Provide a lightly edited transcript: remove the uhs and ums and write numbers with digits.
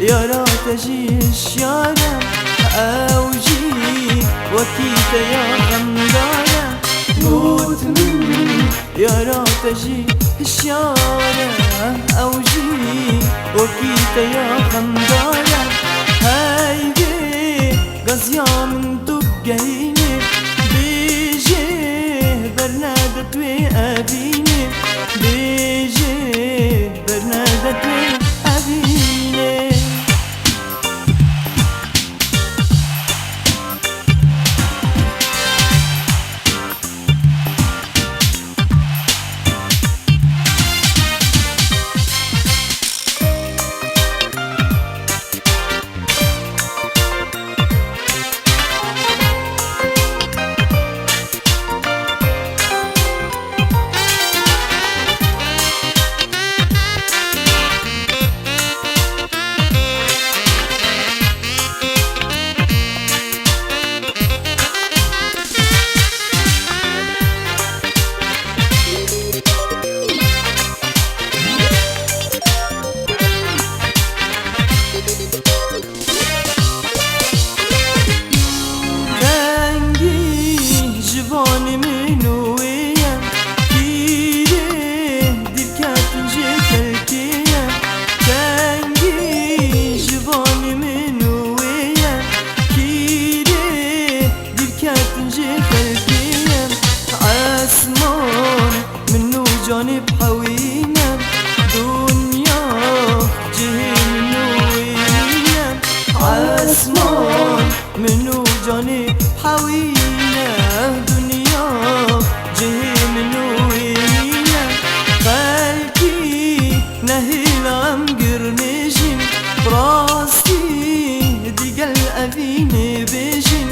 يا تجي الشارع أوجي وكيت يا خمدانة موت مني يا تجي الشارع أوجي وكيت يا خمدانة هايدي قصيا من تبقيني بيجي برنادة وأبيني بيجي برنادة وأبيني جانب حوينا دنيا جهة منو وينا عسمان منو جانب حوينا دنيا جهة منو وينا قلبي نهيل عم قرنجين براستي دي قل أبيني بيجين